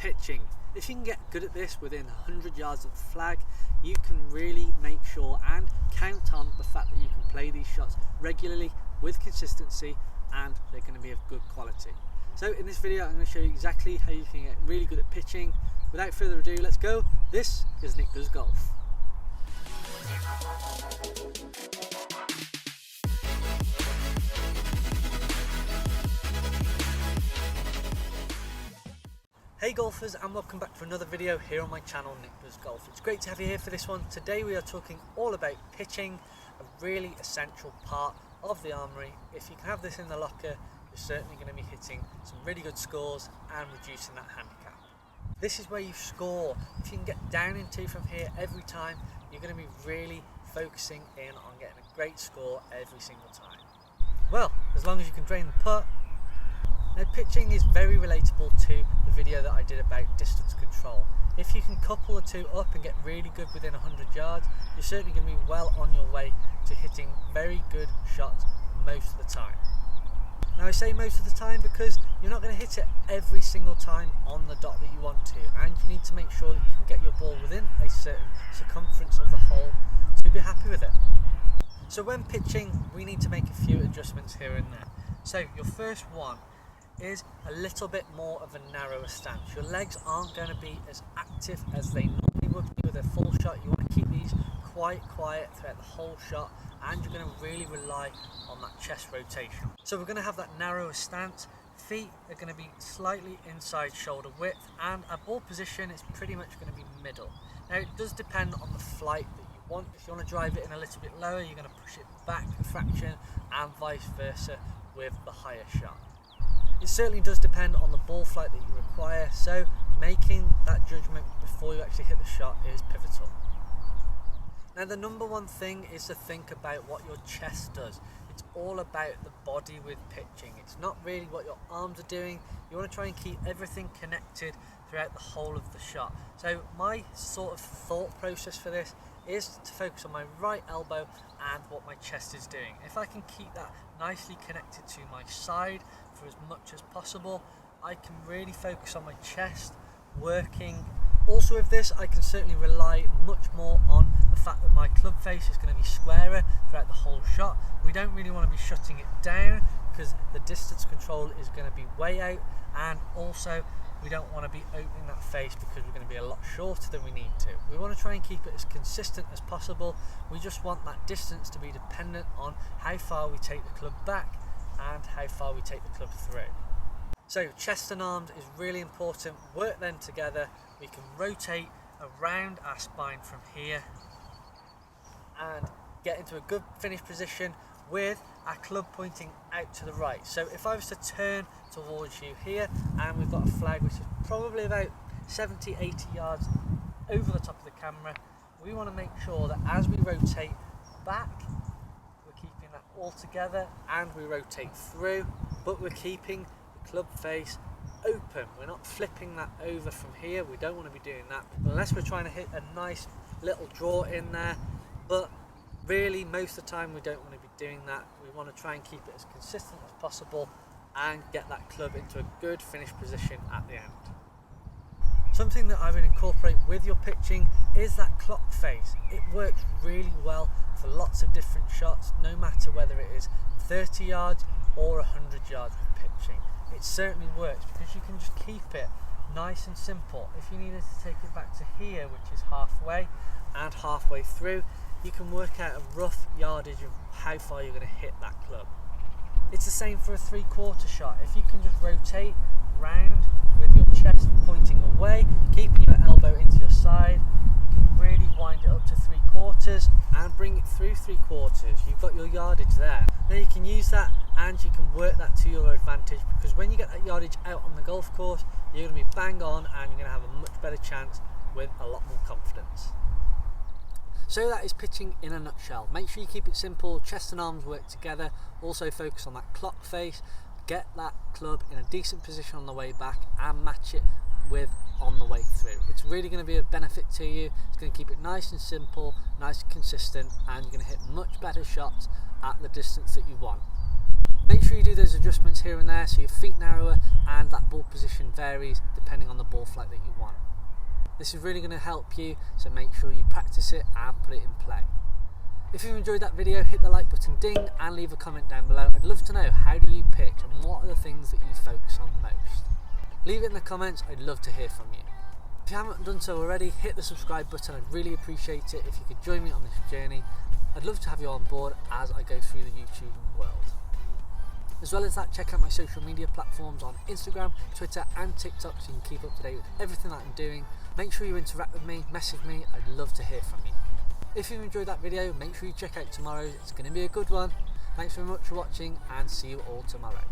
pitching. If you can get good at this within 100 yards of the flag, you can really make sure and count on the fact that you can play these shots regularly with consistency, and they're going to be of good quality. So in this video I'm going to show you exactly how you can get really good at pitching. Without further ado, let's go. This is Nick Does Golf. Hey golfers, and welcome back to another video here on my channel, Nick Does Golf. It's great to have you here for this one. Today we are talking all about pitching, a really essential part of the armoury. If you can have this in the locker, you're certainly going to be hitting some really good scores and reducing that handicap. This is where you score. If you can get down in two from here every time, you're going to be really focusing in on getting a great score every single time. Well, as long as you can drain the putt. Now pitching is very relatable to the video that I did about distance control. If you can couple the two up and get really good within 100 yards, you're certainly going to be well on your way to hitting very good shots most of the time. Now I say most of the time because you're not going to hit it every single time on the dot that you want to, and you need to make sure that you can get your ball within a certain circumference of the hole to be happy with it. So when pitching, we need to make a few adjustments here and there. So your first one is a little bit more of a narrower stance. Your legs aren't going to be as active as they normally would be with a full shot. You want to keep these quite quiet throughout the whole shot, and you're going to really rely on that chest rotation. So we're going to have that narrower stance. Feet are going to be slightly inside shoulder width, and our ball position is pretty much going to be middle. Now it does depend on the flight that you want. If you want to drive it in a little bit lower, you're going to push it back a fraction, and vice versa with the higher shot. It certainly does depend on the ball flight that you require, so making that judgment before you actually hit the shot is pivotal. Now the number one thing is to think about what your chest does. It's all about the body with pitching. It's not really what your arms are doing. You want to try and keep everything connected throughout the whole of the shot. So my sort of thought process for this is to focus on my right elbow and what my chest is doing. If I can keep that nicely connected to my side for as much as possible, I can really focus on my chest working. Also with this, I can certainly rely much more on the fact that my club face is going to be squarer throughout the whole shot. We don't really want to be shutting it down because the distance control is going to be way out, and also we don't want to be opening that face because we're going to be a lot shorter than we need to. We want to try and keep it as consistent as possible. We just want that distance to be dependent on how far we take the club back and how far we take the club through. So chest and arms is really important. Work them together. We can rotate around our spine from here and get into a good finish position with our club pointing out to the right. So if I was to turn towards you here, and we've got a flag which is probably about 70-80 yards over the top of the camera, we want to make sure that as we rotate back, we're keeping that all together, and we rotate through, but we're keeping the club face open. We're not flipping that over from here. We don't want to be doing that unless we're trying to hit a nice little draw in there, but really most of the time we don't want to be doing that. We want to try and keep it as consistent as possible and get that club into a good finish position at the end. Something that I would incorporate with your pitching is that clock face. It works really well for lots of different shots, no matter whether it is 30 yards or 100 yards with pitching. It certainly works because you can just keep it nice and simple. If you needed to take it back to here, which is halfway and halfway through, you can work out a rough yardage of how far you're going to hit that club. It's the same for a 3/4 shot. If you can just rotate round with your chest pointing away, keeping your elbow into your side, you can really wind it up to 3/4 and bring it through 3/4. You've got your yardage there. Now you can use that and you can work that to your advantage, because when you get that yardage out on the golf course, you're going to be bang on and you're going to have a much better chance with a lot more confidence. So that is pitching in a nutshell. Make sure you keep it simple, chest and arms work together, also focus on that clock face, get that club in a decent position on the way back and match it with on the way through. It's really going to be of benefit to you. It's going to keep it nice and simple, nice and consistent, and you're going to hit much better shots at the distance that you want. Make sure you do those adjustments here and there so your feet narrower and that ball position varies depending on the ball flight that you want. This is really going to help you, so make sure you practice it and put it in play. If you've enjoyed that video, hit the like button, ding, and leave a comment down below. I'd love to know, how do you pitch and what are the things that you focus on most? Leave it in the comments, I'd love to hear from you. If you haven't done so already, hit the subscribe button, I'd really appreciate it if you could join me on this journey. I'd love to have you on board as I go through the YouTube world. As well as that, check out my social media platforms on Instagram, Twitter and TikTok so you can keep up to date with everything that I'm doing. Make sure you interact with me, message me, I'd love to hear from you. If you enjoyed that video, make sure you check out tomorrow's, it's going to be a good one. Thanks very much for watching and see you all tomorrow.